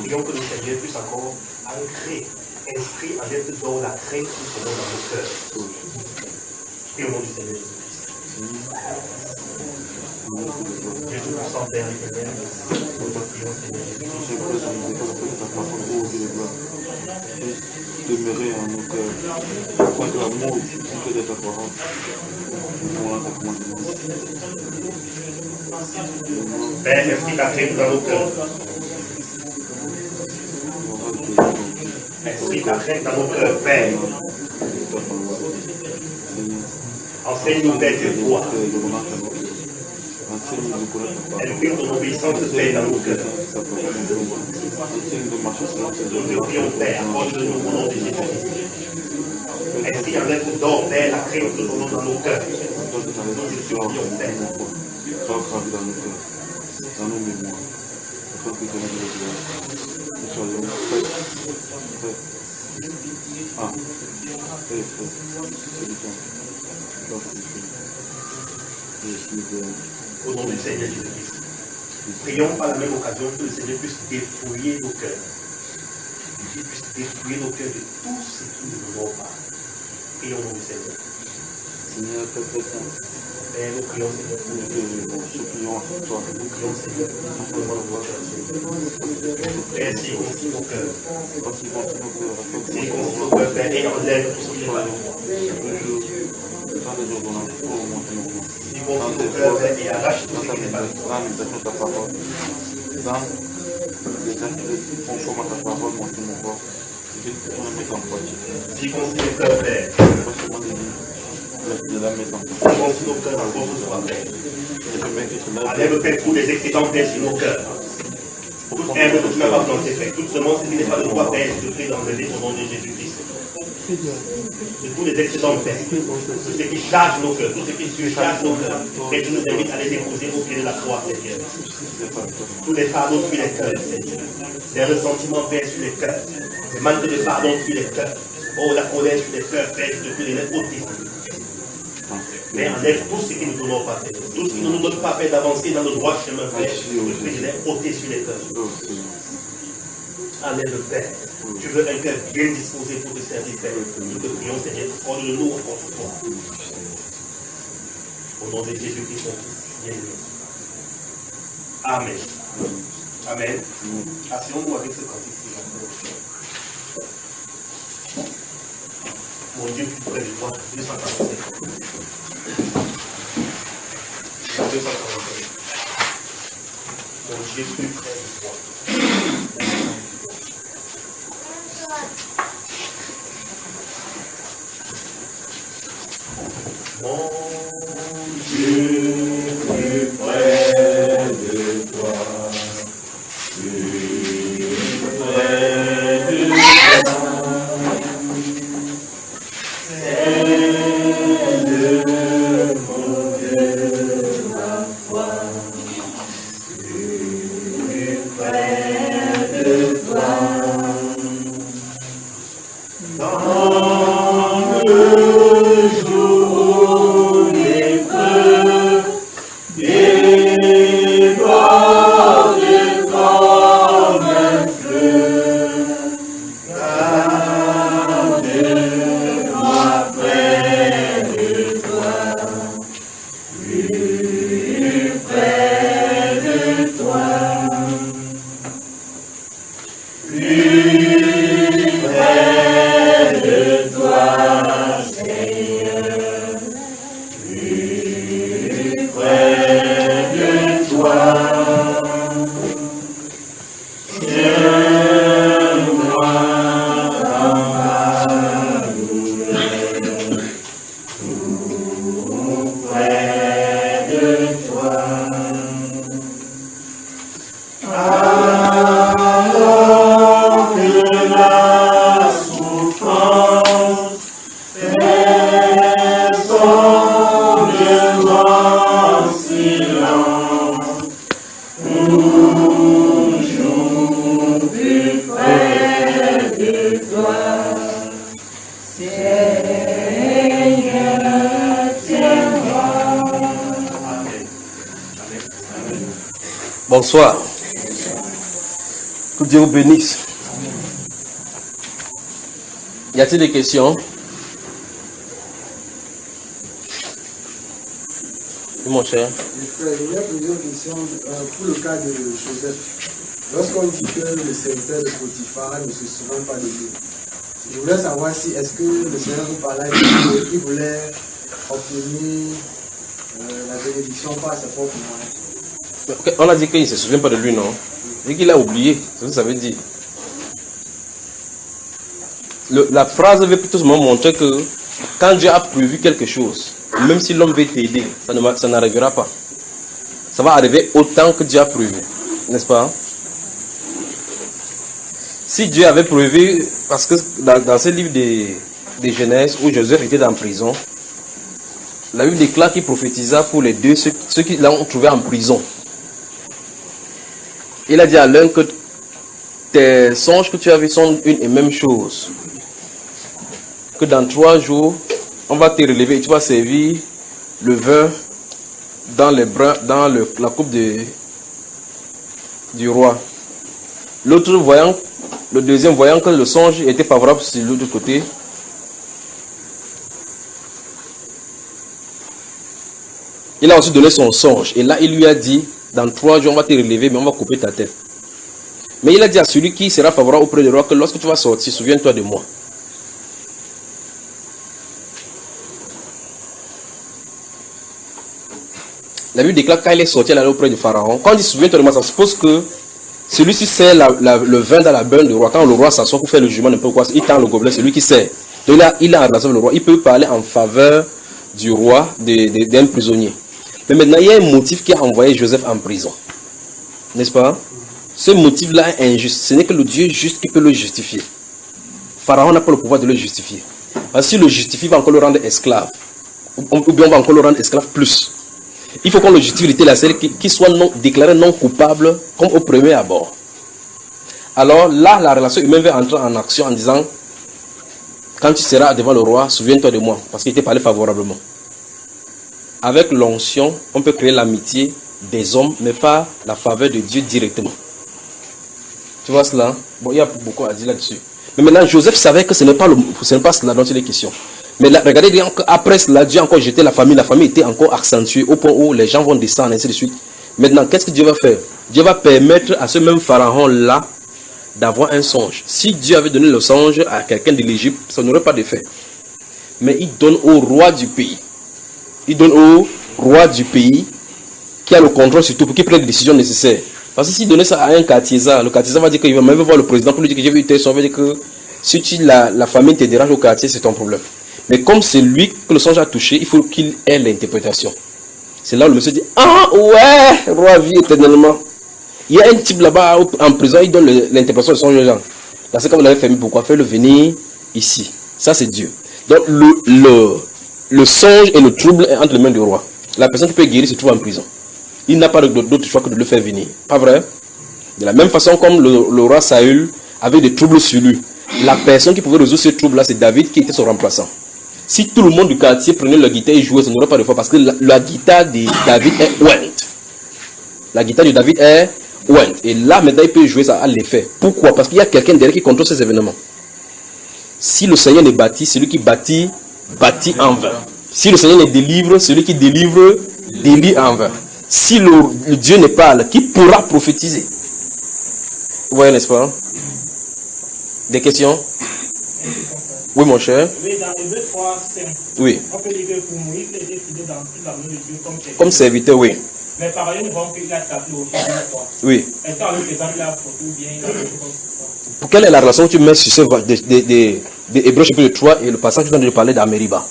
prions que le Seigneur puisse encore ancrer, inscrire en être dans la crainte du Seigneur dans nos cœurs. Et au nom du Seigneur Jésus-Christ. Jésus puissant Père éternel, nous te prions Seigneur Jésus-Christ. Demeurer en nos cœurs, afin que l'amour que de ta parole Père, inscris ta crainte dans nos cœurs. Inscris ta crainte dans nos cœurs, Père. Enseigne-nous, Père, tes voies. Inspire ton obéissance, Père, dans nos cœurs. Nous te prions, Père, accorde-nous au nom de Jésus-Christ. Inscris en être d'or, Père, la crainte de ton nom dans nos cœurs. Nous te prions, Père. Dans nos mémoires, afin que nous soyons prêts. Ah, prêts, c'est du temps. Au nom du Seigneur Jésus-Christ. Prions par la même occasion que le Seigneur puisse dépouiller nos cœurs. Qu'il puisse dépouiller nos cœurs de tout ce qui ne nous honore pas. Prions au nom du Seigneur. Seigneur, Père Saint, Père, nous prions, Seigneur. nous supplions à toi. Nous prions, Seigneur, pour le monde de Père, circoncis nos cœurs. Circoncis nos cœurs, Père, et enlève tout ce qui n'est pas de moi. Circoncis nos cœurs, Père, et arrache tout ce qui n'est pas de toi. Dans les actes conformes à ta parole, mon Dieu, mon corps, je vais te mettre en pratique. Circoncis nos cœurs, Père. De la maison. Circoncis nos cœurs, encore ce soir, Père. Enlève, Père, tous les excédents, Père, sur nos cœurs. Toute herbe que tu n'as pas plantée, Père. Toute semence qui n'est pas de toi, Père, je te prie d'enlever au nom de Jésus-Christ. De tous les excédents, Père. Tout ce qui charge nos cœurs, tout ce qui surcharge nos cœurs. Et tu nous invites à les déposer au pied de la croix, Seigneur. Tous les fardeaux sur les cœurs, Seigneur. Les ressentiments, Père, sur les cœurs. Les manques de pardon sur les cœurs. Oh, la colère sur les cœurs, Père, je te prie de les ôter. Mais enlève tout ce qui ne nous donne pas, Père. Tout ce qui ne nous donne pas, Père, d'avancer dans le droit chemin, Père. Je te prie de les ôter sur les cœurs. Enlève, Père. Tu veux un cœur bien disposé pour te servir, Père. Nous te prions, Seigneur, accorde-nous encore ce soir. Au nom de Jésus-Christ, son Fils, bien-aimé. Amen. Amen. Asseyons-nous avec ce cantique. Mon Dieu, plus près de toi, 245. 245. Mon Dieu, plus près de toi. Mon Dieu, plus près de toi. Plus près de toi. Bonsoir. Que Dieu vous bénisse. Y a-t-il des questions? Mon cher. Je voulais poser une question pour le cas de Joseph. Lorsqu'on dit que le serviteur de Potiphar ne se souvient pas de lui, je voulais savoir si est-ce que le Seigneur vous parlait qu'il voulait obtenir la bénédiction par ses propres moyens. On a dit qu'il ne se souvient pas de lui, non? Et qu'il a oublié, c'est ce que ça veut dire. La phrase veut plutôt montrer que quand Dieu a prévu quelque chose, même si l'homme veut t'aider, ça n'arrivera pas. Ça va arriver autant que Dieu a prévu, n'est-ce pas? Si Dieu avait prévu, parce que dans ce livre de Genèse où Joseph était en prison, la Bible déclare qu'il prophétisa pour les deux, ceux qui l'ont trouvé en prison. Il a dit à l'un que tes songes que tu as vus sont une et même chose. Que dans 3 jours, on va te relever et tu vas servir le vin dans la coupe du roi. Le deuxième voyant que le songe était favorable sur l'autre côté, il a aussi donné son songe. Et là, il lui a dit, dans 3 jours, on va te relever, mais on va couper ta tête. Mais il a dit à celui qui sera favorable auprès du roi que lorsque tu vas sortir, souviens-toi de moi. La Bible déclare quand il est sorti, il allait auprès du pharaon. Quand on dit souviens-toi de moi, ça suppose que celui-ci sert le vin dans la beurre du roi. Quand le roi s'assoit pour faire le jugement, n'importe quoi, il tend le gobelet, c'est lui qui sert. Donc il a en relation avec le roi. Il peut parler en faveur du roi, d'un prisonnier. Mais maintenant, il y a un motif qui a envoyé Joseph en prison. N'est-ce pas? Ce motif-là est injuste. Ce n'est que le Dieu juste qui peut le justifier. Pharaon n'a pas le pouvoir de le justifier. Alors, si le justifie, il va encore le rendre esclave. Ou bien on va encore le rendre esclave plus. Il faut qu'on le justifie de telle sorte qu'il soit déclaré non coupable comme au premier abord. Alors là, la relation humaine va entrer en action en disant, quand tu seras devant le roi, souviens-toi de moi, parce qu'il t'est parlé favorablement. Avec l'onction, on peut créer l'amitié des hommes, mais pas la faveur de Dieu directement. Tu vois cela? Bon, il y a beaucoup à dire là-dessus. Mais maintenant, Joseph savait que ce n'est pas cela dont il est question. Mais là, regardez bien qu'après cela, Dieu a encore jeté la famille. La famille était encore accentuée au point où les gens vont descendre, ainsi de suite. Maintenant, qu'est-ce que Dieu va faire? Dieu va permettre à ce même pharaon-là d'avoir un songe. Si Dieu avait donné le songe à quelqu'un de l'Égypte, ça n'aurait pas d'effet. Mais il donne au roi du pays. Il donne au roi du pays qui a le contrôle surtout pour qu'il prenne les décisions nécessaires. Parce que s'il donnait ça à un quartier-ça, le quartier-ça va dire qu'il va même voir le président pour lui dire que j'ai vu tes songes, veut dire que si la famille te dérange au quartier, c'est ton problème. Mais comme c'est lui que le songe a touché, il faut qu'il ait l'interprétation. C'est là où le monsieur dit, ah ouais, roi vit éternellement. Il y a un type là-bas en prison, il donne l'interprétation du songe aux gens. Là, c'est comme vous l'avez fait, pourquoi faire le venir ici? Ça, c'est Dieu. Donc, le songe et le trouble est entre les mains du roi. La personne qui peut guérir se trouve en prison. Il n'a pas d'autre choix que de le faire venir. Pas vrai? De la même façon comme le roi Saül avait des troubles sur lui. La personne qui pouvait résoudre ce trouble-là, c'est David qui était son remplaçant. Si tout le monde du quartier prenait la guitare et jouait, ça n'aurait pas de foi parce que la guitare de David est ouente. La guitare de David est ouente. Et là, maintenant, il peut jouer, ça a l'effet. Pourquoi? Parce qu'il y a quelqu'un derrière qui contrôle ces événements. Si le Seigneur ne bâtit, celui qui bâtit, bâtit en vain. Si le Seigneur ne délivre, celui qui délivre, délivre en vain. Si le Dieu ne parle, qui pourra prophétiser? Vous voyez, n'est-ce pas? Des questions? Oui, mon cher. Oui, dans les 2, 3, 5. Oui. On peut dire que pour Moïse, il était fidèle dans toute l'amour de Dieu comme serviteur, oui. Mais par ailleurs, nous voyons qu'il a tapé au fil de fois. Oui. Est-ce qu'en lui faisant la photo ou bien il a fait comme ça? Pour quelle est la relation que tu mets sur ce de Hébreux chapitre 3 et le passage que tu viens de parler d'Amériba?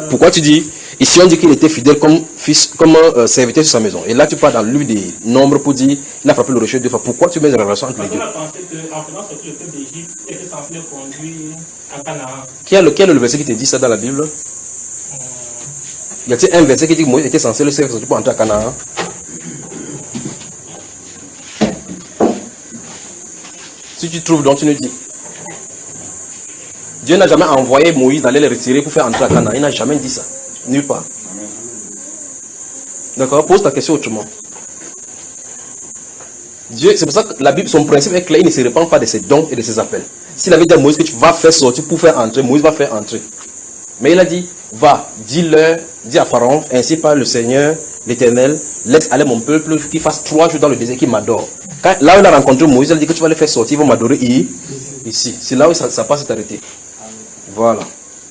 Pourquoi tu dis, ici on dit qu'il était fidèle comme fils, comme serviteur sur sa maison. Et là tu parles dans le livre des Nombres pour dire, il a frappé le rocher 2 fois. Pourquoi tu mets une relation entre les deux? Parce qu'on a pensé qu'en faisant sortir le peuple d'Égypte, il était censé le conduire à Canaan. Quel est le verset qui te dit ça dans la Bible? Y a-t-il un verset qui dit que Moïse était censé le servir pour entrer à Canaan? Si tu trouves, donc tu nous dis. Dieu n'a jamais envoyé Moïse d'aller les retirer pour faire entrer à Canaan. Il n'a jamais dit ça. Nulle part. D'accord? Pose ta question autrement. Dieu, c'est pour ça que la Bible, son principe est clair, il ne se répand pas de ses dons et de ses appels. S'il avait dit à Moïse que tu vas faire sortir pour faire entrer, Moïse va faire entrer. Mais il a dit, va, dis-leur, dis à Pharaon, ainsi par le Seigneur, l'Éternel, laisse aller mon peuple qui fasse 3 jours dans le désert, qui m'adore. Là où il a rencontré Moïse, il a dit que tu vas les faire sortir, ils vont m'adorer ici. C'est là où ça passe s'est arrêté. Voilà.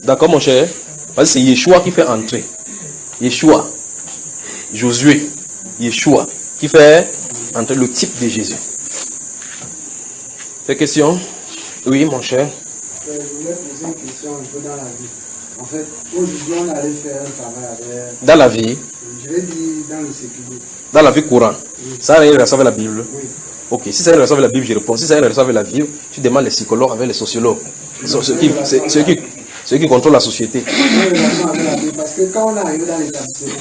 D'accord mon cher? Parce que c'est Yeshua qui fait entrer. Yeshua. Josué. Yeshua. Qui fait entrer le type de Jésus. Des questions? Oui mon cher. Je voulais poser une question un peu dans la vie. En fait, aujourd'hui, on allait faire un travail avec... Dans la vie? Je vais dire dans le séculier. Dans la vie courante? Oui. Ça a rien à voir avec la Bible? Oui. Ok, si ça a rien à voir avec la Bible, je réponds. Si ça a rien à voir avec la Bible, tu demandes les psychologues avec les sociologues. Ceux qui contrôlent la société. En relation avec la Bible, parce que quand on est arrivé dans l'établissement,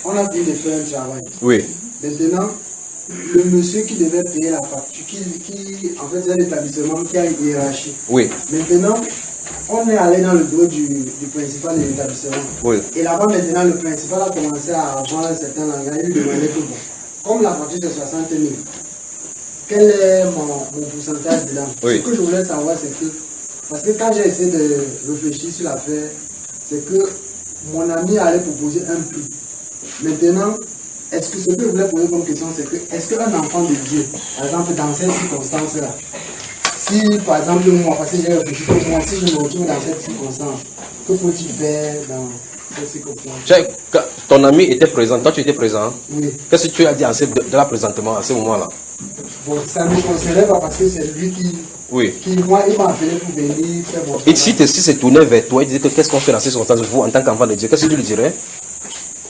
on a fini de faire un travail. Oui. Maintenant, le monsieur qui devait payer la facture, en fait, c'est un établissement qui a une hiérarchie. Oui. Maintenant, on est allé dans le bureau du principal de l'établissement. Oui. Et là-bas, maintenant, le principal a commencé à avoir un certain langage. Il lui demandait que, bon, comme la facture c'est 60 000, quel est mon pourcentage dedans? Oui. Ce que je voulais savoir, c'est que, parce que quand j'ai essayé de réfléchir sur l'affaire, c'est que mon ami allait proposer un prix. Maintenant, est-ce que ce que je voulais poser comme question, c'est que, est-ce qu'un enfant de Dieu, par exemple, dans ces circonstances-là, si, par exemple, moi, parce que j'ai réfléchi que moi, si je me retrouve dans cette circonstance, que faut-il faire dans cette circonstance? Ton ami était présent, toi tu étais présent. Oui. Qu'est-ce que tu as dit de là présentement, à ce moment-là? Bon, ça ne me concernait pas parce que c'est lui qui, moi, il m'a appelé pour venir faire mon travail. Et si c'est tourné vers toi, il disait que qu'est-ce qu'on fait dans ces circonstances, vous, en tant qu'enfant de Dieu, qu'est-ce que tu lui dirais?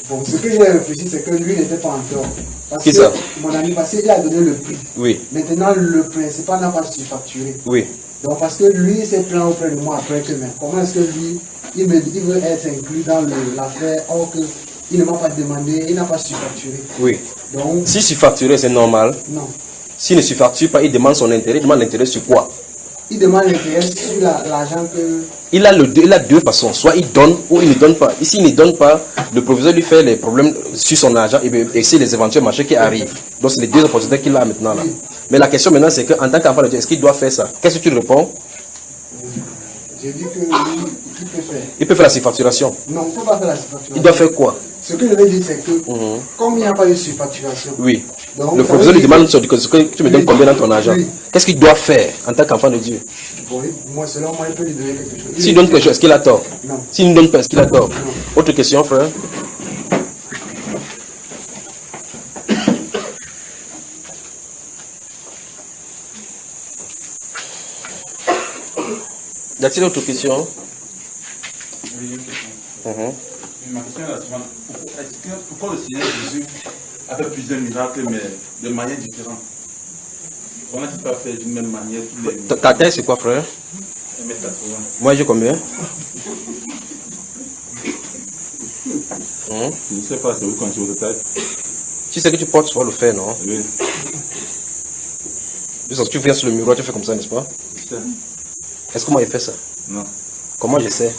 Bon, ce que j'ai réfléchi, c'est que lui n'était pas en tort. Parce Qui que ça? mon ami, parce qu'il a donné le prix. Oui. Maintenant, le principal n'a pas surfacturé. Oui. Donc, parce que lui, il s'est plaint auprès de moi après que, mais comment est-ce que lui, il veut être inclus dans l'affaire, or qu'il ne m'a pas demandé, il n'a pas surfacturé. Oui. Donc, Si surfacturé, c'est normal. non. S'il ne surfacture pas, il demande son intérêt. Il demande l'intérêt sur quoi? Il demande l'intérêt sur l'argent que... Il a deux façons. Soit il donne ou il ne donne pas. Ici, il ne donne pas, le proviseur lui fait les problèmes sur son argent et c'est les éventuels marchés qui arrivent. Donc, c'est les deux opportunités qu'il a maintenant là. Mais la question maintenant, c'est qu'en tant qu'enfant de Dieu, est-ce qu'il doit faire ça? Qu'est-ce que tu réponds? J'ai dit que lui, il peut faire. Il peut faire la surfacturation. Non, il ne peut pas faire la surfacturation. Il doit faire quoi? Ce que je veux dire, c'est que, comme il n'y a pas de surfacturation, Oui. donc, Le proviseur lui demande que tu me donnes combien dans ton argent? Oui. Qu'est-ce qu'il doit faire en tant qu'enfant de Dieu? bon, moi, selon moi, il peut lui donner quelque chose. S'il donne quelque chose, est-ce qu'il a tort? Non. S'il ne donne pas, est-ce qu'il a tort? Autre question, frère? Y a-t-il autre question? Oui, une question. Ma question est la suivante. Pourquoi le Seigneur Jésus a fait plusieurs miracles, mais de manière différente? On n'a pas fait d'une même manière tous les... Ta taille, c'est quoi, frère? 1m80. Moi, j'ai combien? Je ne sais pas, c'est vous quand tu votre taille. Tu sais que tu portes, tu vas le faire, non? Oui. Juste tu viens sur le miroir, tu fais comme ça, n'est-ce pas? Je sais. Est-ce que moi, j'ai fait ça? Non. Comment je sais?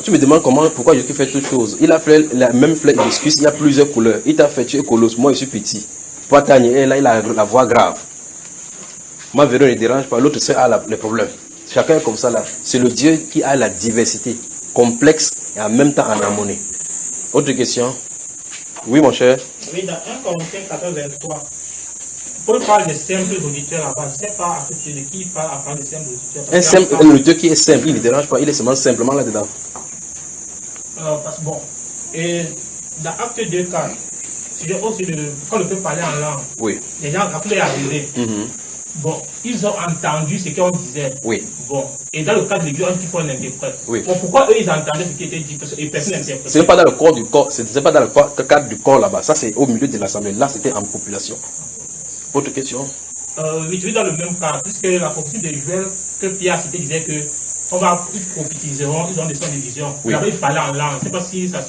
Tu me demandes pourquoi je fais toutes choses. Il a fait la même fleur d'excuse, il y a plusieurs couleurs. Il t'a fait, tu es colosse, moi je suis petit. Poitagne, et là il a la voix grave. Moi, Véro ne dérange pas, l'autre c'est les problèmes. Chacun est comme ça là. C'est le Dieu qui a la diversité, complexe et en même temps en harmonie. Autre question? Oui, mon cher. Oui, dans 1 Corinthiens 14, 23, Paul parle de simples auditeurs là-bas. Je ne sais pas à côté de qui il parle à part de simples auditeurs. Un auditeur qui est simple, il ne dérange pas, il est seulement simplement là-dedans. Parce que bon, et dans Acte 2, 4, quand le peuple parlait en langue, Oui. les gens, après les arrivés, bon, ils ont entendu ce qu'on disait. Oui. Bon, et dans le cadre de l'église, on dit qu'il faut un interprète. Oui. Bon, pourquoi eux, ils entendaient ce qui était dit et personne n'interprète? Ce n'est pas dans le corps du corps, ce n'est pas dans le cadre du corps là-bas. Ça, c'est au milieu de l'assemblée. Là, c'était en population. Autre question? Oui, tu es dans le même cas, puisque la prophétie de Joël que Pierre cité disait que ils prophétiseront, ils ont des sons de vision. Oui. Ils parlaient en langue. Je ne sais pas si ça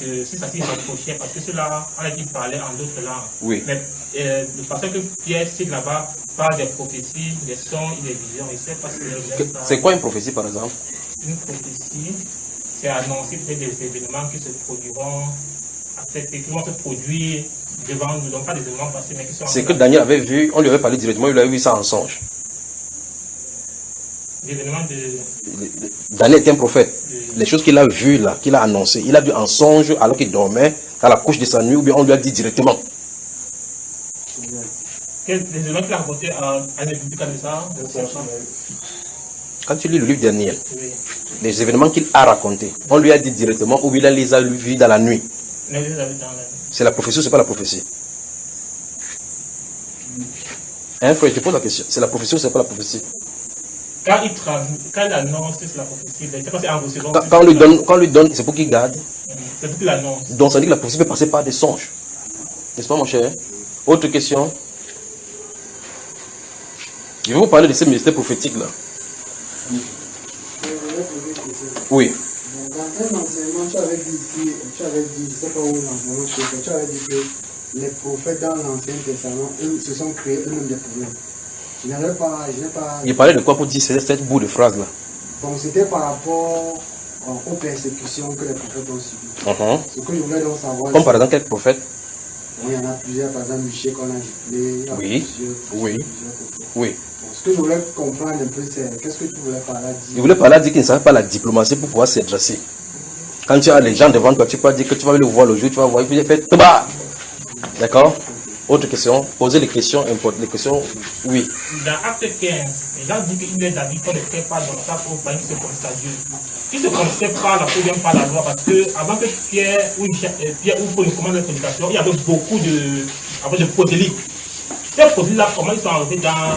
s'y rapprochait, parce que ceux-là, on a dit parlaient en d'autres langues. Oui. Mais le passage que Pierre cite là-bas parle des prophéties, des sons et des visions. Je ne sais pas si c'est quoi une prophétie, par exemple? Une prophétie, c'est annoncer peut-être des événements qui se produiront, qui vont se produire devant nous, donc pas des événements passés, mais qui sont... C'est que Daniel avait vu, on lui avait parlé directement, il avait vu ça en songe. L'événement de... Daniel était un prophète. Les choses qu'il a vues là, qu'il a annoncées, il a vu en songe alors qu'il dormait, à la couche de sa nuit, ou bien on lui a dit directement. Les événements qu'il a racontés à Nébuchadnezzar de ça. Quand tu lis le livre de Daniel, Oui. les événements qu'il a racontés, on lui a dit directement, ou bien il les a vus dans la nuit. C'est la prophétie ou c'est pas la prophétie? Hein, frère, je te pose la question. C'est la prophétie ou c'est pas la prophétie? Quand il annonce, c'est la prophétie. Je sais pas si en recevant. Quand on lui donne, c'est pour qu'il garde. C'est pour qu'il annonce. Donc ça dit que la prophétie peut passer par des songes. N'est-ce pas, mon cher? Autre question? Je vais vous parler de ces ministères prophétiques là. Oui. Dans un enseignement, tu avais dit ici, je ne sais pas où l'enseignement, tu avais dit que les prophètes dans l'Ancien Testament, eux, se sont créés eux-mêmes des problèmes. Je n'ai pas... Il parlait de quoi pour dire cette bout de phrase là? Donc c'était par rapport aux persécutions que les prophètes ont subies. Ce que je voulais donc savoir... Comme par exemple quel prophète? Bon, il y en a plusieurs, par exemple Michel qu'on a giflé. Oui. Oui. Oui. Ce que je voulais comprendre un peu, c'est qu'est-ce que tu voulais par là dire? Il voulait par là dire qu'il ne savait pas la diplomatie pour pouvoir s'adresser. Quand tu as les gens devant toi, tu peux dire que tu vas aller voir le jour, tu vas voir, il faut faire tabac. D'accord? Autre question, poser les questions importantes. Les questions, oui. Dans Acte 15, les gens disent qu'il les a dit qu'on ne fait pas dans ça pour qu'ils se connaissent à Dieu. Ils ne se connaissaient pas la foi, par la loi, parce que avant que Pierre ou Paul ne commande la prédication, il y avait beaucoup de prosélytes. Ces prosélytes-là, comment ils sont arrivés dans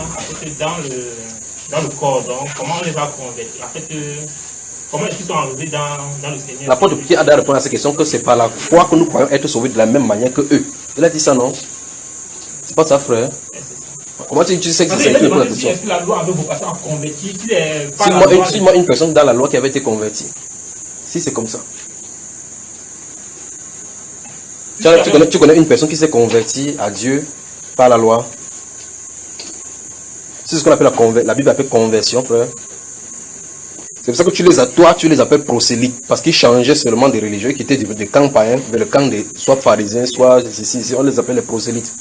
le corps, donc comment on les a convertis? En fait, comment est-ce qu'ils sont arrivés dans le Seigneur? L'apôtre Pierre a d'ailleurs répondu à cette question que c'est par la foi que nous croyons être sauvés de la même manière que eux. Il a dit ça, non? C'est pas ça, frère. Comment tu sais que c'est ça qui répond à la question? Est-ce que la loi avait vocation à convertir? Si moi, une personne dans la loi qui avait été convertie, si c'est comme ça. Tu connais une personne qui s'est convertie à Dieu par la loi? C'est ce qu'on appelle la Bible appelle conversion, frère. C'est pour ça que tu les appelles prosélytes, parce qu'ils changeaient seulement des religieux qui étaient des camps païens vers le camp des soit pharisiens, soit ici, on les appelle les prosélytes.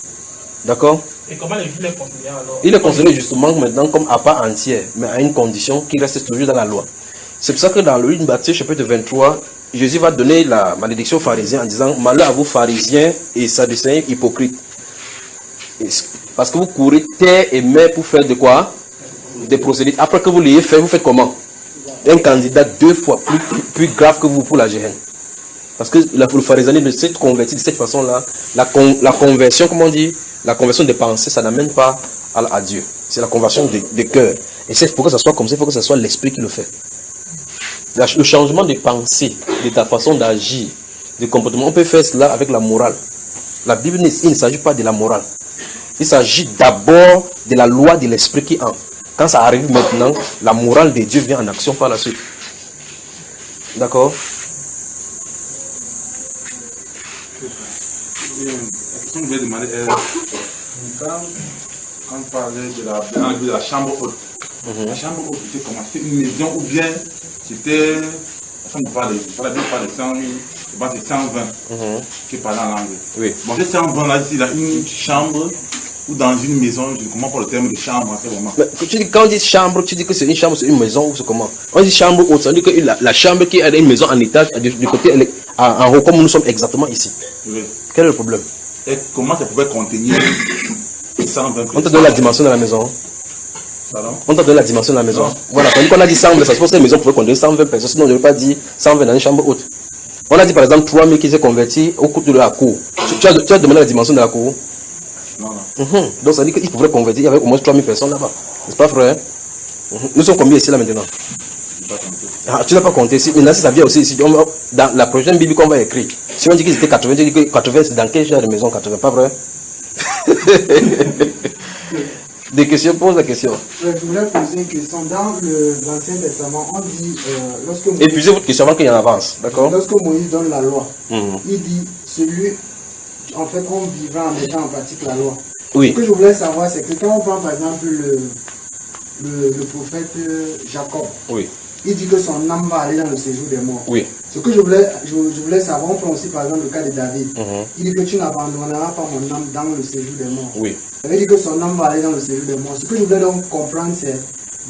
D'accord? Et comment les Juifs les considèrent alors? Il est considéré justement maintenant comme à part entière, mais à une condition qu'il reste toujours dans la loi. C'est pour ça que dans le livre de Matthieu chapitre 23, Jésus va donner la malédiction aux pharisiens en disant: malheur à vous pharisiens et sadducéens hypocrites. Parce que vous courez terre et mer pour faire de quoi? Des prosélytes. Après que vous l'ayez fait, vous faites comment? Un candidat 2 fois plus grave que vous pour la Géhenne. Parce que le pharisainisme ne s'est converti de cette façon-là. La conversion, comment on dit? La conversion des pensées, ça n'amène pas à Dieu. C'est la conversion des cœurs. Et c'est pour que ça soit comme ça, il faut que ce soit l'esprit qui le fait. Le changement de pensée, de ta façon d'agir, de comportement, on peut faire cela avec la morale. La Bible, il ne s'agit pas de la morale. Il s'agit d'abord de la loi de l'esprit qui entre. Quand ça arrive maintenant, la morale de Dieu vient en action par la suite. D'accord? La question que je voulais demander est, quand on parlait de la chambre haute, la chambre haute c'était comment? C'était une maison ou bien c'était, on parle de 100, je pense que c'est 120 qui parlait en langue. Oui. Bon, c'est 120 là, il y a une chambre ou dans une maison, je ne comprends pas le terme de chambre en ce moment. Mais quand on dit chambre, tu dis que c'est une chambre, c'est une maison ou c'est comment? On dit chambre haute, ça veut dire que la chambre qui est une maison en étage, du côté en haut, comme nous sommes exactement ici. Oui. Quel est le problème? Et comment ça pouvait contenir 120 personnes? On t'a donné la dimension de la maison. Pardon? On t'a donné la dimension de la maison. Non. Voilà, tandis qu'on a dit 120, ça se pose que la maison pouvait contenir 120 personnes, sinon on ne devait pas dire 120 dans une chambre haute. On a dit par exemple 3000 qui s'est convertis au cours de la cour. Tu as demandé la dimension de la cour? Non, non. Donc ça veut dire qu'il pourrait convertir, il y avait au moins 3000 personnes là-bas. N'est-ce pas, frère? Nous sommes combien ici là maintenant? Tu n'as pas compté. Maintenant, si ça vient aussi ici, dans la prochaine Bible qu'on va écrire, si on dit qu'ils étaient 80, tu dis que 80 c'est dans quel genre de maison? 80, pas vrai? Des questions, pose la question. Je voulais poser une question. Dans l'Ancien Testament, on dit, lorsque Moïse, Épuisez votre question avant qu'il y en avance, d'accord? lorsque Moïse donne la loi, il dit, celui, en fait, qu'on vivra en mettant en pratique la loi. Oui. Ce que je voulais savoir, c'est que quand on prend par exemple le prophète Jacob, Oui. il dit que son âme va aller dans le séjour des morts. Oui. Ce que je voulais savoir, on prend aussi par exemple le cas de David. Il dit que tu n'abandonneras pas mon âme dans le séjour des morts. Oui. Ça veut dire que son âme va aller dans le séjour des morts. Ce que je voulais donc comprendre, c'est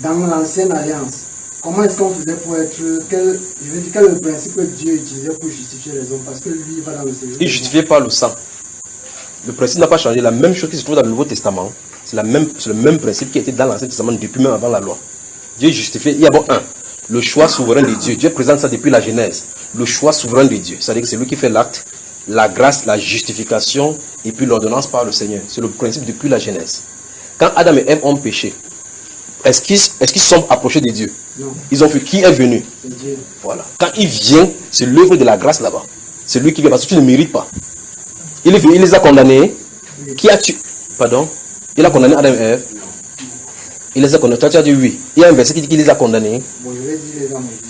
dans l'ancienne alliance, comment est-ce qu'on faisait pour être. Quel est le principe que Dieu utilisait pour justifier les hommes? Parce que lui, il va dans le séjour. Il ne justifiait pas le sang. Le principe n'a pas changé. La même chose qui se trouve dans le Nouveau Testament, c'est le même principe qui était dans l'Ancien Testament depuis même avant la loi. Dieu justifiait. Il y a bon le choix souverain de Dieu. Dieu présente ça depuis la Genèse. Le choix souverain de Dieu. C'est-à-dire que c'est lui qui fait l'acte, la grâce, la justification et puis l'ordonnance par le Seigneur. C'est le principe depuis la Genèse. Quand Adam et Ève ont péché, est-ce qu'ils se sont approchés de Dieu? Non. Ils ont fait qui est venu? C'est Dieu. Voilà. Quand il vient, c'est l'œuvre de la grâce là-bas. C'est lui qui vient parce que tu ne mérites pas. Il est venu, il les a condamnés. Qui a tué? Pardon? Il a condamné Adam et Ève. Il les a condamnés. Toi, tu as dit oui. Il y a un verset qui dit qu'il les a condamnés. Bon, je vais dire les a maudits.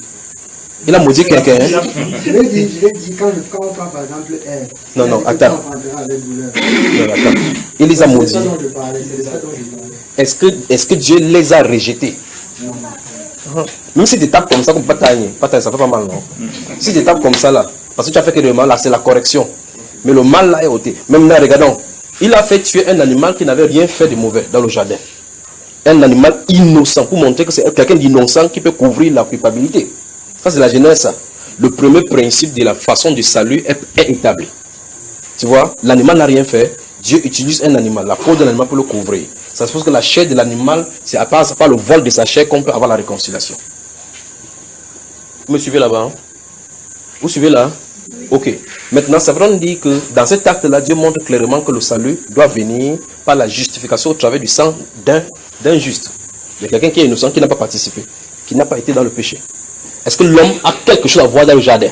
Il a maudit quelqu'un. Je vais dire quand on prend par exemple Ève. Non, Ève, attends. tu enfanteras avec douleur. Non, attends. Il les a C'est de maudits. ça dont je parlais. C'est de ça dont je parlais. Est-ce que Dieu les a rejetés? Non. Même si tu tapes comme ça, comme pas tailler, ça fait pas mal, non? Si tu tapes comme ça là, parce que tu as fait que le mal là, c'est la correction. Mais le mal là est ôté. Même là, regardons. Il a fait tuer un animal qui n'avait rien fait de mauvais dans le jardin. Un animal innocent, pour montrer que c'est quelqu'un d'innocent qui peut couvrir la culpabilité. Ça, c'est la Genèse, ça. Le premier principe de la façon du salut est établi. Tu vois, l'animal n'a rien fait. Dieu utilise un animal, la peau de l'animal pour le couvrir. Ça suppose que la chair de l'animal, c'est à part le vol de sa chair qu'on peut avoir la réconciliation. Vous me suivez là-bas? Vous suivez là? Ok. Maintenant, ça veut dire que dans cet acte-là, Dieu montre clairement que le salut doit venir par la justification au travers du sang d'un juste. Il y a quelqu'un qui est innocent, qui n'a pas participé, qui n'a pas été dans le péché. Est-ce que l'homme a quelque chose à voir dans le jardin?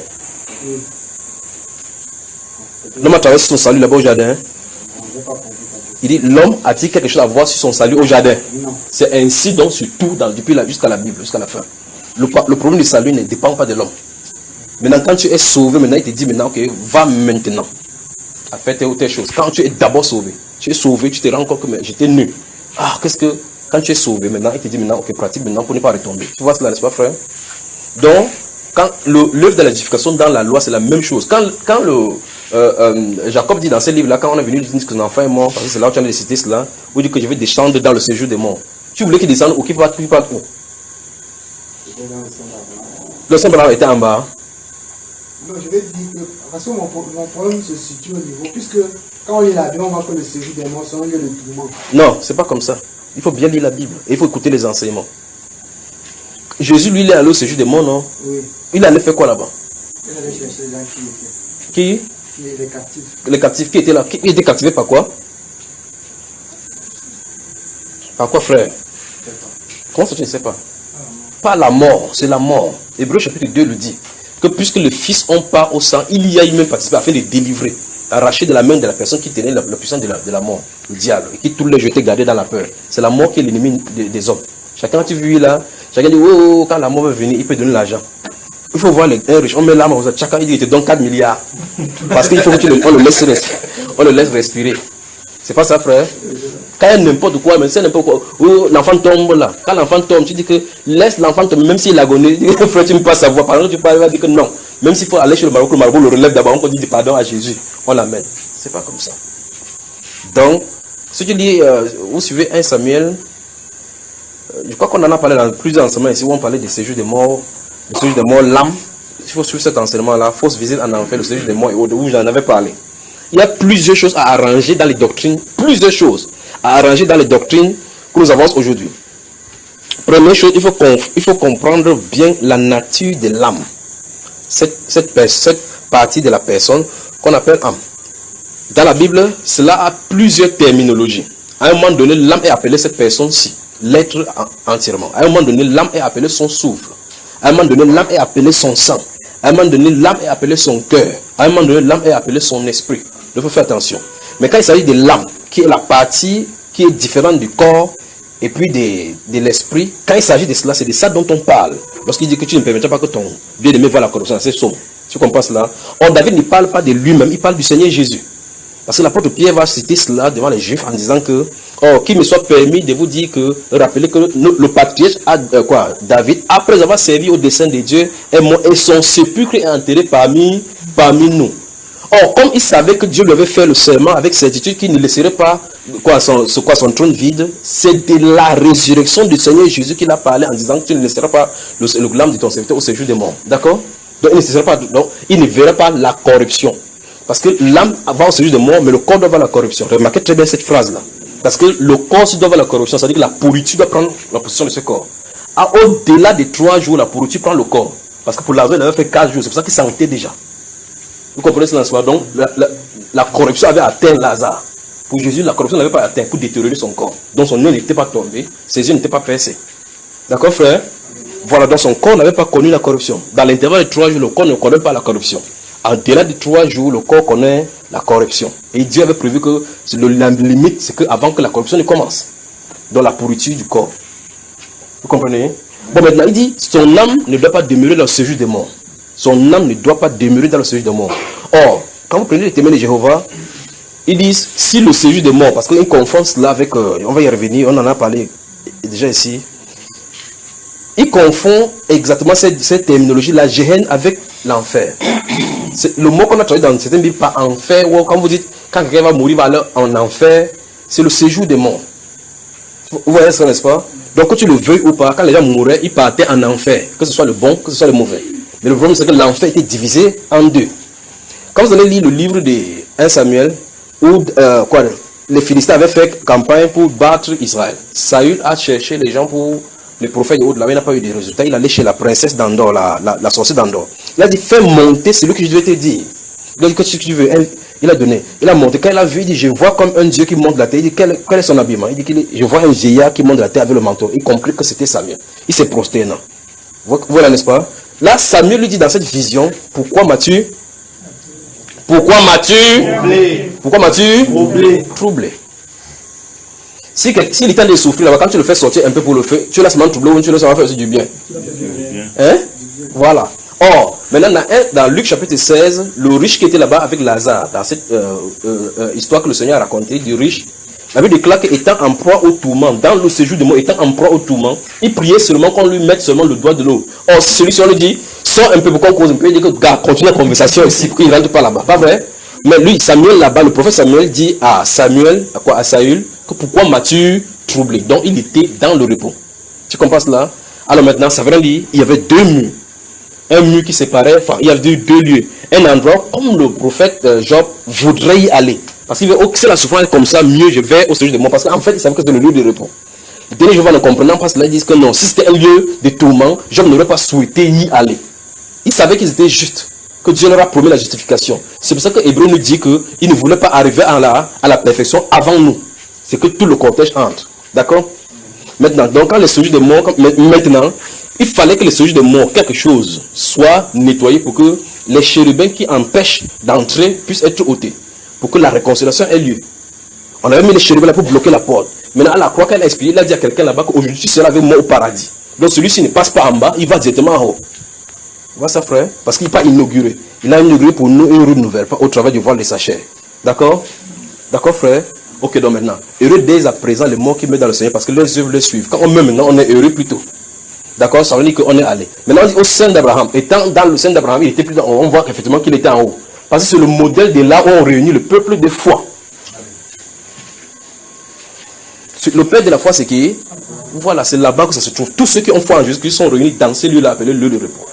L'homme a traversé son salut là-bas au jardin. Il dit, l'homme a-t-il quelque chose à voir sur son salut au jardin? C'est ainsi donc sur tout, depuis jusqu'à la Bible, jusqu'à la fin. Le problème du salut ne dépend pas de l'homme. Maintenant, quand tu es sauvé, maintenant il te dit maintenant, ok, va maintenant à faire telle ou telle chose. Quand tu es d'abord sauvé, tu te rends compte que j'étais nul. Ah, quand tu es sauvé, maintenant il te dit maintenant, ok, pratique maintenant pour ne pas retomber. Tu vois cela, n'est-ce pas, frère? Donc, quand l'œuvre de la justification dans la loi, c'est la même chose. Quand Jacob dit dans ce livre-là, quand on est venu dire que son enfant est mort, parce que c'est là où tu as cité cela, où il dit que je vais descendre dans le séjour des morts. Tu voulais qu'il descende ou qu'il parte où? Le Saint-Bernard était en bas. Non, je vais dire que, parce que mon problème se situe au niveau, puisque quand on lit la Bible, on voit que le séjour des morts, c'est un lieu de tourment. Non, c'est pas comme ça. Il faut bien lire la Bible. Et il faut écouter les enseignements. Jésus, lui, il est allé au séjour des morts, non? Oui. Il allait faire quoi là-bas? Il allait chercher les gens qui étaient. Qui? Les captifs. Les captifs qui étaient là. Qui étaient captivés par quoi? Par quoi, frère? Comment ça, tu ne sais pas? Pas la mort, c'est la mort. Hébreux chapitre 2 le dit. Que puisque le Fils ont part au sang, il y a eu même participé afin de délivrer, arracher de la main de la personne qui tenait la puissance de la mort, le diable, et qui tous les jetait gardés dans la peur. C'est la mort qui est l'ennemi des hommes. Chacun, tu vu là, chacun dit, oh, quand la mort va venir, il peut donner l'argent. Il faut voir un riche, on met l'arme, chacun il dit, il te donne 4 milliards. Parce qu'il faut que on le laisse respirer. C'est pas ça, frère? Quand il y a n'importe quoi, mais c'est n'importe quoi, oh, l'enfant tombe là. Quand l'enfant tombe, tu dis que laisse l'enfant tomber, même s'il agonise, frère, tu ne peux pas savoir. Par exemple, tu peux dire que non. Même s'il faut aller chez le marabout le relève d'abord, on dit pardon à Jésus, on l'amène. C'est pas comme ça. Donc, si tu dis, vous suivez 1 Samuel, je crois qu'on en a parlé dans plusieurs enseignements ici, où on parlait du séjour des morts, le séjour des morts, l'âme. Il faut suivre cet enseignement-là, fausse visite en enfer, le séjour des morts, où j'en avais parlé. Il y a plusieurs choses à arranger dans les doctrines, plusieurs choses à arranger dans les doctrines que nous avons aujourd'hui. Première chose, il faut comprendre bien la nature de l'âme. Cette partie de la personne qu'on appelle âme. Dans la Bible, cela a plusieurs terminologies. À un moment donné, l'âme est appelée cette personne-ci, l'être entièrement. À un moment donné, l'âme est appelée son souffle. À un moment donné, l'âme est appelée son sang. À un moment donné, l'âme est appelée son cœur. À un moment donné, l'âme est appelée son esprit. Il faut faire attention. Mais quand il s'agit de l'âme, qui est la partie qui est différente du corps, et puis de l'esprit. Quand il s'agit de cela, c'est de ça dont on parle. Lorsqu'il dit que tu ne permettras pas que ton bien-aimé voie la corruption, c'est somme. Tu comprends cela? Or, David ne parle pas de lui-même, il parle du Seigneur Jésus. Parce que l'apôtre Pierre va citer cela devant les Juifs en disant que, qu'il me soit permis de vous dire que, rappelez que le patriarche David, après avoir servi au dessein de Dieu, est mort et son sépulcre est enterré parmi nous. Or, comme il savait que Dieu lui avait fait le serment avec certitude qu'il ne laisserait pas son trône vide, c'est de la résurrection du Seigneur Jésus qu'il a parlé en disant que tu ne laisseras pas le glaive de ton serviteur au séjour des morts. D'accord? Donc, il ne verra pas la corruption. Parce que l'âme va au séjour des morts, mais le corps doit avoir la corruption. Remarquez très bien cette phrase-là. Parce que le corps, s'il doit avoir la corruption, ça veut dire que la pourriture doit prendre la position de ce corps. Au-delà des 3 jours, la pourriture prend le corps. Parce que pour Lazare, il avait fait 4 jours. C'est pour ça qu'il s'arrêtait déjà. Vous comprenez cela? Donc, la corruption avait atteint Lazare. Pour Jésus, la corruption n'avait pas atteint pour détériorer son corps. Donc, son nez n'était pas tombé, ses yeux n'étaient pas percés. D'accord, frère? Voilà, donc son corps n'avait pas connu la corruption. Dans l'intervalle de 3 jours, le corps ne connaît pas la corruption. En-delà de 3 jours, le corps connaît la corruption. Et Dieu avait prévu que la limite, c'est qu'avant que la corruption ne commence, dans la pourriture du corps. Vous comprenez? Bon, maintenant, il dit, son âme ne doit pas demeurer dans le séjour des morts. Son âme ne doit pas demeurer dans le séjour des morts. Or, quand vous prenez les témoins de Jéhovah, ils disent, si le séjour des morts, parce qu'ils confondent cela avec, on va y revenir, on en a parlé déjà ici, ils confondent exactement cette terminologie, la Géhenne, avec l'enfer. Le mot qu'on a traduit dans certaines Bibles par enfer, ou quand vous dites, quand quelqu'un va mourir, va aller en enfer, c'est le séjour des morts. Vous voyez ça, n'est-ce pas? Donc, que tu le veuilles ou pas, quand les gens mouraient, ils partaient en enfer, que ce soit le bon, que ce soit le mauvais. Mais le problème, c'est que l'enfer était divisé en 2. Quand vous allez lire le livre de 1 Samuel, où les Philistins avaient fait campagne pour battre Israël, Saül a cherché les gens pour le prophète de Haut-de-la-Mer, il n'a pas eu de résultats. Il allait chez la princesse d'Andorre, la sorcière d'Andorre. Il a dit, fais monter celui que je devais te dire. Il a dit, qu'est-ce que tu veux? Il a donné. Il a monté. Quand il a vu, il dit, je vois comme un Dieu qui monte la terre. Il dit, quel est son habillement? Il dit, je vois un vieillard qui monte la terre avec le manteau. Il comprit que c'était Samuel. Il s'est prosterné. Voilà, n'est-ce pas? Là, Samuel lui dit dans cette vision, pourquoi m'as-tu troublé? S'il est temps de souffrir là-bas, quand tu le fais sortir un peu pour le feu, tu laisses seulement troubler ou tu laisses seulement faire aussi du bien. Hein? Voilà. Or, maintenant, dans Luc chapitre 16, le riche qui était là-bas avec Lazare, dans cette histoire que le Seigneur a racontée du riche, la Bible déclare qu'étant en proie au tourment, dans le séjour de mort, étant en proie au tourment, il priait seulement qu'on lui mette seulement le doigt de l'eau. Or, si celui-ci, on lui dit, sors un peu pour qu'on cause un peu, il dit que, gars, continue la conversation ici, pour qu'il ne rentre pas là-bas. Pas vrai? Mais lui, Samuel là-bas, le prophète Samuel dit à Saül, que pourquoi m'as-tu troublé? Donc, il était dans le repos. Tu comprends cela? Alors maintenant, ça veut dire, il y avait 2 murs. Un mur qui séparait, enfin, il y avait 2 lieux. Un endroit, comme le prophète Job voudrait y aller. Parce qu'il veut, oh, c'est la souffrance comme ça, mieux je vais au séjour de moi. Parce qu'en fait, il savait que c'était le lieu de repos. Les derniers Jéhovah ne comprenant pas cela, ils disent que non, si c'était un lieu de tourment, Job n'aurait pas souhaité y aller. Il savait qu'ils étaient justes, que Dieu leur a promis la justification. C'est pour ça que Hébreu nous dit qu'il ne voulait pas arriver à la perfection avant nous. C'est que tout le cortège entre. D'accord? Maintenant, donc quand les séjours de mort, maintenant, il fallait que les séjours de mort, quelque chose, soit nettoyé pour que les chérubins qui empêchent d'entrer puissent être ôtés. Pour que la réconciliation ait lieu. On avait mis les chérubins là pour bloquer la porte. Maintenant, à la croix qu'elle a expliqué, il a dit à quelqu'un là-bas qu'aujourd'hui tu seras avec moi au paradis. Donc celui-ci ne passe pas en bas, il va directement en haut. Vous voyez ça, frère? Parce qu'il n'est pas inauguré. Il a inauguré pour nous une rue nouvelle, pas au travail du voile de sa chair. D'accord? D'accord, frère? Ok, donc maintenant, heureux dès à présent les morts qui meurent dans le Seigneur parce que leurs œuvres les suivent. Quand on meurt maintenant, on est heureux plutôt. D'accord? Ça veut dire qu'on est allé. Maintenant, on dit au sein d'Abraham. Étant dans le sein d'Abraham, il était plus dans, on voit effectivement qu'il était en haut. Parce que c'est le modèle de là où on réunit le peuple de foi. Le père de la foi, c'est qui? Voilà, c'est là-bas que ça se trouve. Tous ceux qui ont foi en Jésus-Christ sont réunis dans ces lieux-là appelés lieu de repos.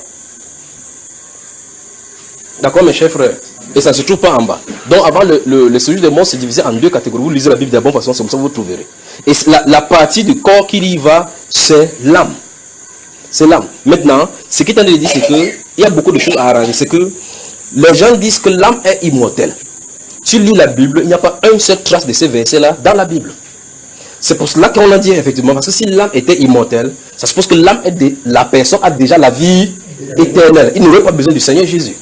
D'accord, mes chers frères? Et ça ne se trouve pas en bas. Donc, avant, le séjour des morts, c'est divisé en 2 catégories. Vous lisez la Bible de la bonne façon, c'est comme ça que vous trouverez. Et la partie du corps qui y va, c'est l'âme. C'est l'âme. Maintenant, ce qui est en train de dire, c'est qu'il y a beaucoup de choses à arranger. C'est que les gens disent que l'âme est immortelle. Tu lis la Bible, il n'y a pas une seule trace de ces versets-là dans la Bible. C'est pour cela qu'on a dit effectivement, parce que si l'âme était immortelle, ça suppose que l'âme la personne a déjà la vie éternelle. Il n'aurait pas besoin du Seigneur Jésus.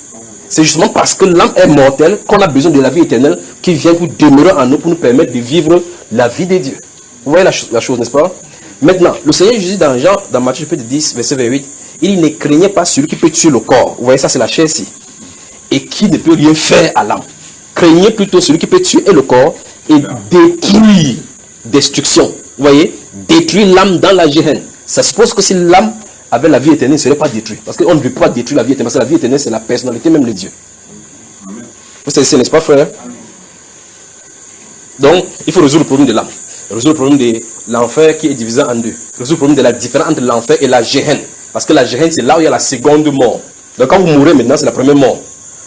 C'est justement parce que l'âme est mortelle qu'on a besoin de la vie éternelle qui vient pour demeurer en nous, pour nous permettre de vivre la vie de Dieu. Vous voyez la chose, n'est-ce pas? Maintenant, le Seigneur Jésus dans Matthieu chapitre 10, verset 28, il dit, ne craignez pas celui qui peut tuer le corps. Vous voyez, ça c'est la chair ici. Et qui ne peut rien faire à l'âme. Craignez plutôt celui qui peut tuer le corps et détruire, destruction. Vous voyez, détruire l'âme dans la géhenne. Ça suppose que si l'âme avait la vie éternelle, ne serait pas détruite. Parce qu'on ne peut pas détruire la vie éternelle. Parce que la vie éternelle, c'est la personnalité même de Dieu. Vous savez, n'est-ce pas, frère? Donc, il faut résoudre le problème de l'âme. Résoudre le problème de l'enfer qui est divisé en deux. Résoudre le problème de la différence entre l'enfer et la géhenne. Parce que la géhenne, c'est là où il y a la seconde mort. Donc, quand vous mourrez maintenant, c'est la première mort.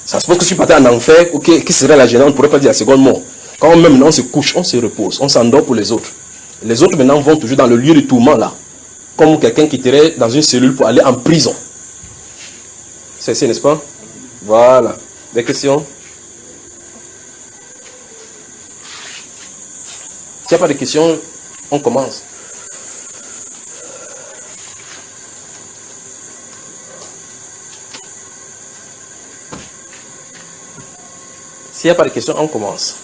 Ça suppose que si vous partez en enfer, okay, qui serait la géhenne, on ne pourrait pas dire la seconde mort. Quand même maintenant on se couche, on se repose, on s'endort pour les autres. Les autres maintenant vont toujours dans le lieu de tourment là. Comme quelqu'un qui irait dans une cellule pour aller en prison. C'est ça, n'est-ce pas? Voilà. Des questions? S'il n'y a pas de questions, on commence. S'il n'y a pas de questions, on commence.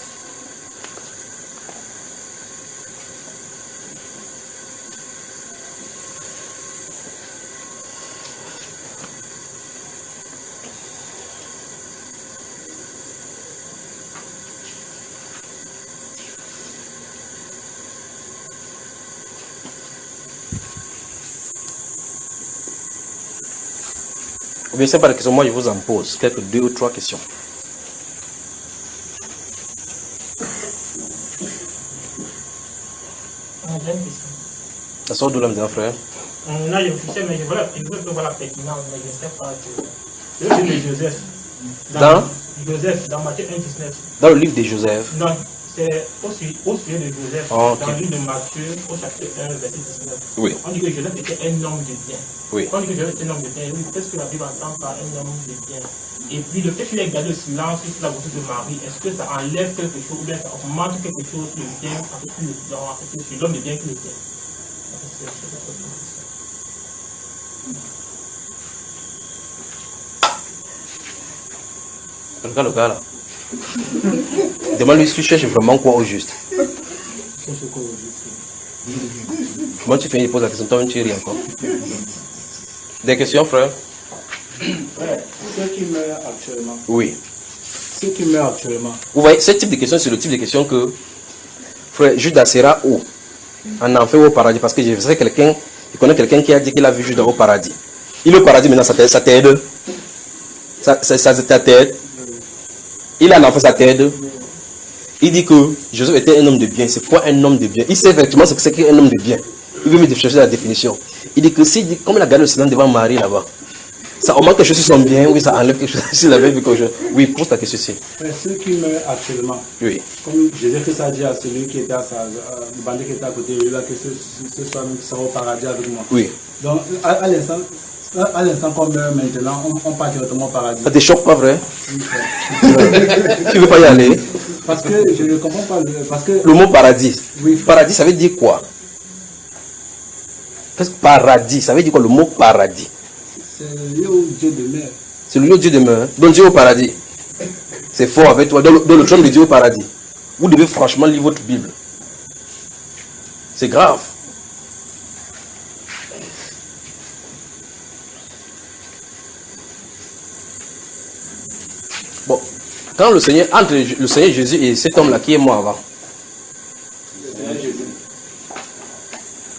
Ou bien, ce n'est pas de questions, moi je vous en pose quelques 2 ou 3 questions. Ça sort d'où là maintenant, frère? Là, je fichais, mais je vois la pertinence, mais je ne sais pas. Le livre de Joseph. Joseph, dans Matthieu 1,19. Dans le livre de Joseph. Non, c'est au sujet de Joseph. Okay. Dans le livre de Matthieu, au chapitre 1, verset 19. Oui. On dit que Joseph était un homme de bien. Oui. Quand on dit que Joseph était un homme de bien, oui, qu'est-ce que la Bible entend par un homme de bien? Et puis le fait qu'il ait gardé le silence sur la beauté de Marie, est-ce que ça enlève quelque chose ou bien ça augmente quelque chose sur le bien, sur l'homme de bien qu'il était? Regarde le gars là. Demande-lui si tu cherches vraiment quoi au juste. Comment tu finis de poser la question? Toi-même tu ris encore. Des questions, frère? Ouais, ceux qui meurent actuellement. Oui. Ceux qui meurent actuellement. Vous voyez, ce type de question, c'est le type de question que frère Judas sera où? En enfer ou au paradis? Parce que je sais quelqu'un, je connais quelqu'un qui a dit qu'il a vu Judas au paradis. Il est au paradis maintenant, ça t'aide. Ça t'aide. Il a en enfer, ça t'aide. Il dit que Joseph était un homme de bien. C'est quoi un homme de bien? Il sait effectivement ce que c'est qu'un homme de bien. Il veut me chercher la définition. Il dit que si, comme il a gardé le silence devant Marie là-bas, ça augmente quelque chose sur son bien, oui, ça enlève quelque chose. S'il avait vu quelque chose. Oui, pose ta question ici. Ceux qui meurent actuellement, oui. Comme Jésus Christ a dit à celui qui était à le bandit qui était à côté de lui, là, que ce soit nous qui serons au paradis avec moi. Oui. Donc, à l'instant qu'on meurt maintenant, on part directement au paradis. Ça te choque pas, vrai? Tu veux pas y aller? Parce que je ne comprends pas. Parce que le mot paradis. Oui. Paradis, ça veut dire quoi? Parce que paradis, ça veut dire quoi le mot paradis? C'est le lieu où Dieu demeure. C'est le lieu où Dieu demeure. Donc Dieu au paradis. C'est fort avec toi. Dans le trône de Dieu au paradis. Vous devez franchement lire votre Bible. C'est grave. Bon, quand le Seigneur, entre le Seigneur Jésus et cet homme-là qui est mort avant,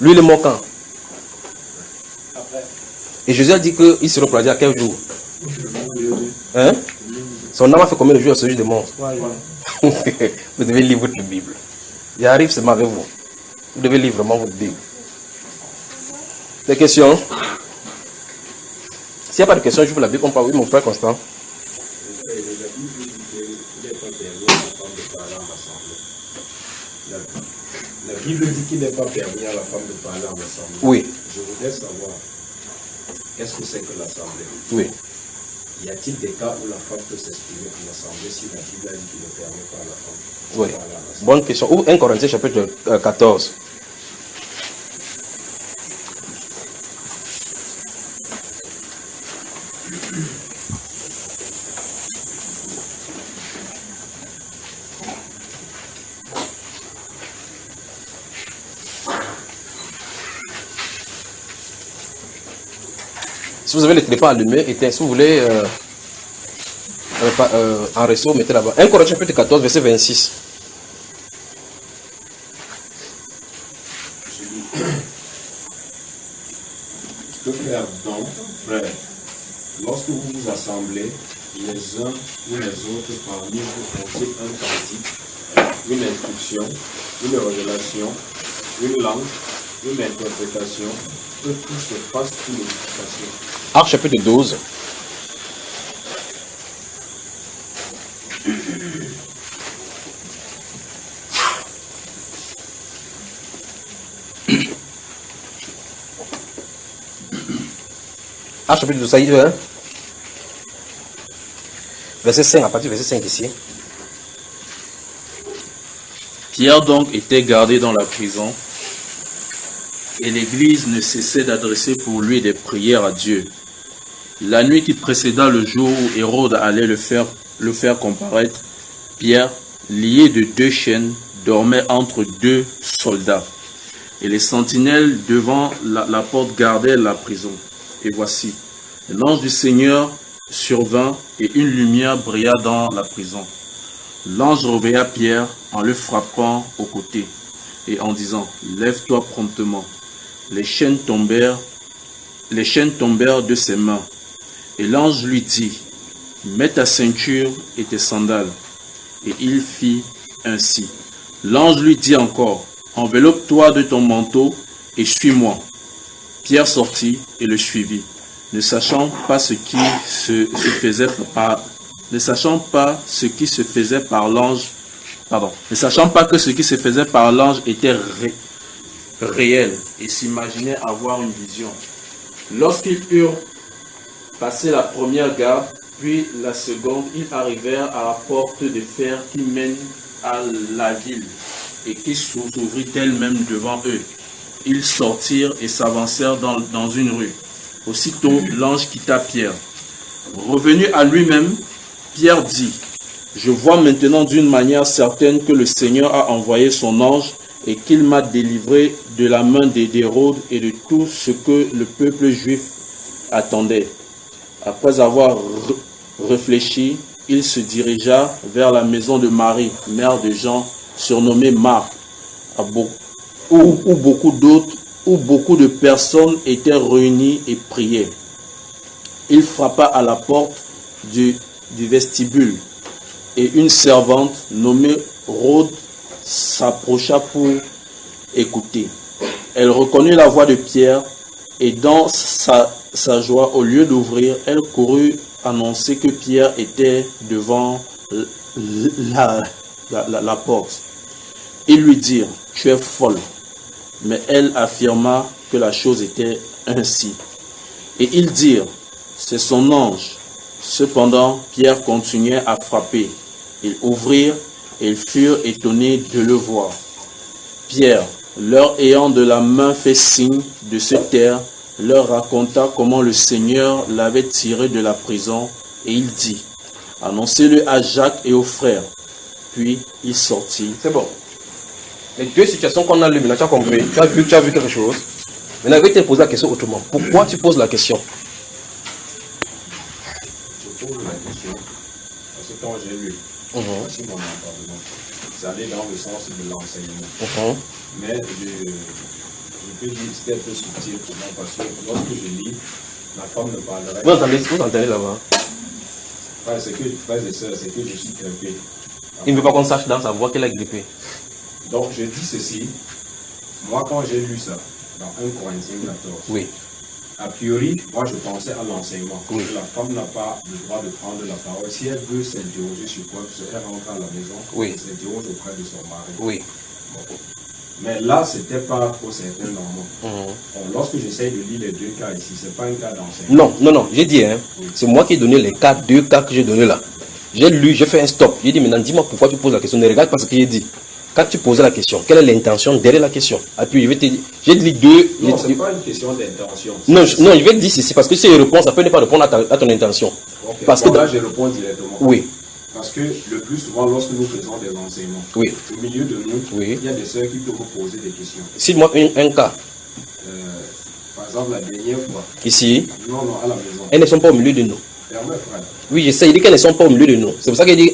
lui il est mort quand? Et Jésus a dit qu'il se reproduira à quel jour? Hein? Son âme a fait combien de jours à ce jour de mort? Vous devez lire votre Bible. J'arrive seulement avec vous. Vous devez lire vraiment votre Bible. Des questions? S'il n'y a pas de questions, je vous la Bible. On parle. Oui, mon frère Constant. La Bible dit qu'il n'est pas permis à la femme de parler en assemblée. Oui. Je voudrais savoir, qu'est-ce que c'est que l'assemblée? Oui. Y a-t-il des cas où la femme peut s'exprimer en assemblée si la Bible a dit qu'il ne permet pas à la femme de Oui. parler en assemblée? Bonne question. Ou 1 Corinthiens chapitre 14. Si vous avez le téléphone allumé, éteint. Si vous voulez en réseau, mettez là-bas. 1 Corinthiens chapitre 14, verset 26. Que faire donc, frère, lorsque vous vous assemblez, les uns ou les autres parmi vous ont-ils un cantique, une instruction, une révélation, une langue, une interprétation, que tout se fasse sous l'éducation. Actes chapitre 12. Actes chapitre 12, ça y est, hein? Verset 5, à partir du verset 5 ici. Pierre donc était gardé dans la prison, et l'Église ne cessait d'adresser pour lui des prières à Dieu. La nuit qui précéda le jour où Hérode allait le faire comparaître, Pierre, lié de 2 chaînes, dormait entre 2 soldats. Et les sentinelles devant la porte gardaient la prison. Et voici, l'ange du Seigneur survint et une lumière brilla dans la prison. L'ange réveilla Pierre en le frappant au côté et en disant, lève-toi promptement. Les chaînes tombèrent de ses mains. Et l'ange lui dit, mets ta ceinture et tes sandales. Et il fit ainsi. L'ange lui dit encore, enveloppe-toi de ton manteau et suis-moi. Pierre sortit et le suivit, ne sachant pas ce qui se faisait par l'ange, ne sachant pas que ce qui se faisait par l'ange était réel et s'imaginait avoir une vision. Lorsqu'ils eurent passé la première garde, puis la seconde, ils arrivèrent à la porte de fer qui mène à la ville et qui s'ouvrit d'elle-même devant eux. Ils sortirent et s'avancèrent dans une rue. Aussitôt, l'ange quitta Pierre. Revenu à lui-même, Pierre dit, « Je vois maintenant d'une manière certaine que le Seigneur a envoyé son ange et qu'il m'a délivré de la main d'Hérode et de tout ce que le peuple juif attendait. » Après avoir réfléchi, il se dirigea vers la maison de Marie, mère de Jean, surnommée Marc, où beaucoup de personnes étaient réunies et priaient. Il frappa à la porte du vestibule et une servante nommée Rhode s'approcha pour écouter. Elle reconnut la voix de Pierre et dans sa joie, au lieu d'ouvrir, elle courut annoncer que Pierre était devant la porte. Ils lui dirent, « Tu es folle. » Mais elle affirma que la chose était ainsi. Et ils dirent, « C'est son ange. » Cependant, Pierre continuait à frapper. Ils ouvrirent et ils furent étonnés de le voir. Pierre, leur ayant de la main fait signe de se taire, leur raconta comment le Seigneur l'avait tiré de la prison, et il dit, « Annoncez-le à Jacques et aux frères. » Puis il sortit. C'est bon. Les deux situations qu'on a lues, maintenant tu as compris. Tu as vu quelque chose. Maintenant, je vais te poser la question autrement. Pourquoi tu poses la question? Je pose la question parce que quand j'ai lu, voici mon entendement. Ça allait dans le sens de l'enseignement. Mais je peux dire que c'était un peu subtil pour moi parce que lorsque je lis, la femme ne parlerait pas. Vous entendez là-bas? Frères et sœurs, c'est que je suis grippé. Il ne veut pas qu'on sache dans sa voix qu'elle est grippée. Donc je dis ceci, moi quand j'ai lu ça, dans 1 Corinthiens 14, oui. A priori, moi je pensais à l'enseignement. Oui. La femme n'a pas le droit de prendre la parole. Si elle veut s'interroger sur quoi, elle rentre à la maison, oui. Elle s'interroge auprès de son mari. Oui. Bon. Mais là, c'était pas trop certain normalement. Bon, lorsque j'essaye de lire les deux cas ici, c'est pas un cas d'enseignement. Non, j'ai dit, hein, oui. C'est moi qui ai donné les cas, 2 cas que j'ai donnés là. J'ai lu, j'ai fait un stop. J'ai dit maintenant, dis-moi pourquoi tu poses la question. Ne regarde pas ce que j'ai dit. Quand tu posais la question, quelle est l'intention derrière la question? Et puis je vais te dire, j'ai dit 2. Non, c'est pas une question d'intention. Non, je vais te dire ceci, parce que si je réponds, ça peut ne pas répondre à ton intention. Okay. Parce bon, que là, je réponds directement. Oui. Parce que le plus souvent, lorsque nous faisons des enseignements, oui. Au milieu de nous, oui. Il y a des sœurs qui peuvent vous poser des questions. Cite-moi un cas. Par exemple, la dernière fois. Ici. Non, à la maison. Elles ne sont pas au milieu de nous. Oui, je sais, il dit qu'elles ne sont pas au milieu de nous. C'est pour ça qu'il dit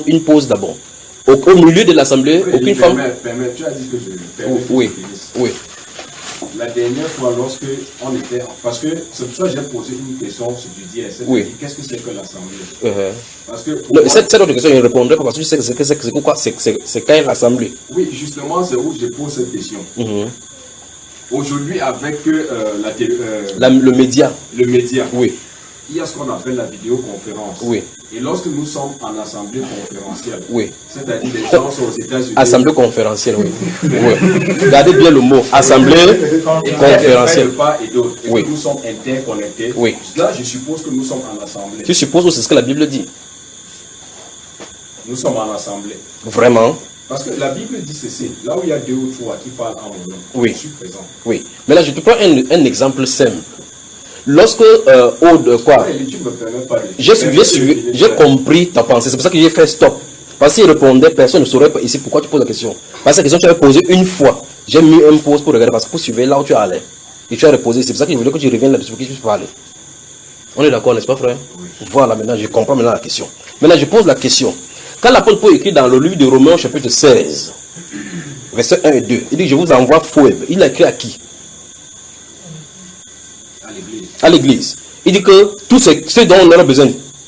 une pause d'abord. Au milieu de l'assemblée, aucune femme... Permets, tu as dit que je permets. Oui, oui. La dernière fois, lorsque on était... Parce que c'est pour ça que j'ai posé une question sur du DSF. Oui. Qu'est-ce que c'est que l'assemblée? Parce que... Cette autre question, il répondrait pas parce que je sais que c'est quoi? C'est quand il y a l'assemblée. Oui, justement, c'est où je pose cette question. Aujourd'hui, avec le média. Le média. Oui. Il y a ce qu'on appelle la vidéoconférence. Oui. Et lorsque nous sommes en assemblée conférentielle, oui. C'est-à-dire les gens sont aux États-Unis. Assemblée conférentielle, oui. Oui. Regardez bien le mot, assemblée conférentielle. Et d'autres. Et oui. Nous sommes interconnectés. Oui. Là, je suppose que nous sommes en assemblée. Tu supposes que c'est ce que la Bible dit? Nous sommes en assemblée. Vraiment? Parce que la Bible dit ceci, là où il y a 2 ou 3 qui parlent en mon nom, oui. Je suis présent. Oui. Mais là, je te prends un exemple simple. Lorsque, j'ai compris ta pensée, c'est pour ça que j'ai fait stop. Parce qu'il répondait, personne ne saurait pas ici pourquoi tu poses la question. Parce que la question tu avais posée une fois. J'ai mis un pause pour regarder, parce que pour suivre là où tu allais. Et tu as reposé, c'est pour ça que je voulais que tu reviennes là-dessus pour que tu puisses parler. On est d'accord, n'est-ce pas, frère? Oui. Voilà, maintenant, je comprends maintenant la question. Maintenant, je pose la question. Quand l'apôtre Paul écrit dans le livre de Romains, chapitre 16, versets 1 et 2, il dit, je vous envoie Phoebe. Il l'a écrit à qui? À l'église. Il dit que tout ce dont on aura besoin,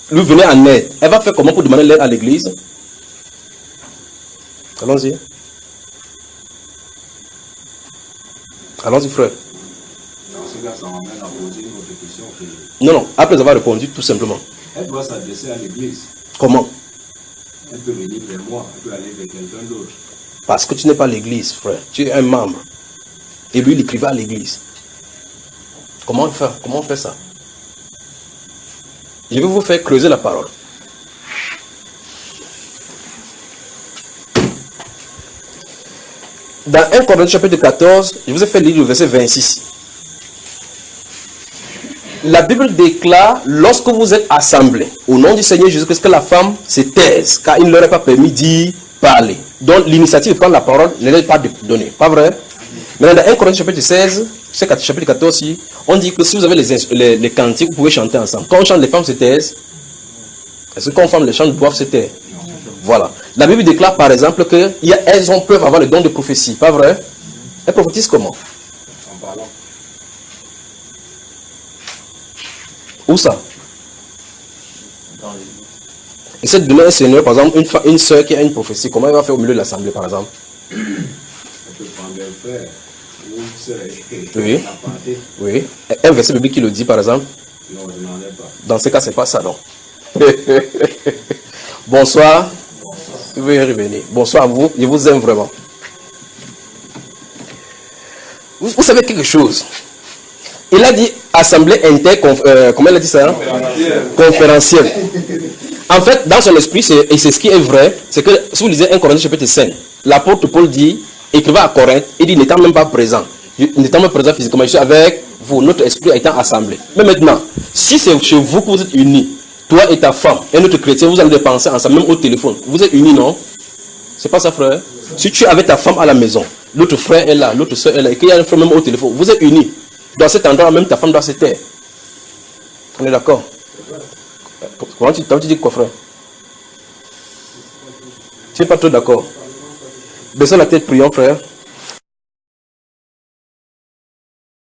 lui venez en aide. Elle va faire comment pour demander l'aide à l'église? Allons-y. Allons-y, frère. Non, après avoir répondu, tout simplement. Elle doit s'adresser à l'église. Comment? Elle peut venir vers moi, elle peut aller vers quelqu'un d'autre. Parce que tu n'es pas l'église, frère. Tu es un membre. Et lui, il écrivait à l'église. Comment on fait ça? Je vais vous faire creuser la parole. Dans 1 Corinthiens chapitre 14, je vous ai fait lire le verset 26. La Bible déclare, lorsque vous êtes assemblés, au nom du Seigneur Jésus-Christ, que la femme se taise, car il ne leur est pas permis d'y parler. Donc l'initiative de prendre la parole ne leur est pas donnée. Pas vrai? Maintenant, dans 1 Corinthiens chapitre 16, chapitre 14 ici, on dit que si vous avez les cantiques, vous pouvez chanter ensemble. Quand on chante, les femmes se taisent. Est-ce que quand on chante, les chants doivent se taire? Voilà. La Bible déclare par exemple qu'elles peuvent avoir le don de prophétie. Pas vrai? Elles prophétisent comment? En parlant. Où ça? Essaie de donner un seigneur, par exemple, une soeur qui a une prophétie. Comment elle va faire au milieu de l'assemblée, par exemple? Elle peut prendre un frère. Oui. Oui. Un verset biblique qui le dit, par exemple? Non, je n'en ai pas. Dans ce cas, c'est pas ça, non? Bonsoir. Vous pouvez revenir. Bonsoir à vous. Je vous aime vraiment. Vous savez quelque chose? Il a dit assemblée comment il a dit ça? Conférentielle. En fait, dans son esprit, et c'est ce qui est vrai, c'est que si vous lisez 1 Corinthiens chapitre 5, l'apôtre Paul dit, écrivant à Corinthe, il dit n'étant même pas présent, n'étant même présent physiquement, je suis avec vous, notre esprit étant assemblé. Mais maintenant, si c'est chez vous que vous êtes unis, toi et ta femme, et notre chrétien, vous allez penser ensemble, même au téléphone, vous êtes unis, non? C'est pas ça, frère? Si tu es avec ta femme à la maison, l'autre frère est là, l'autre soeur est là, et qu'il y a un frère même au téléphone, vous êtes unis. Dans cet endroit, même ta femme doit se taire. On est d'accord? Comment tu dis quoi, frère? Tu n'es pas trop d'accord? Baissez la tête, prions, frère.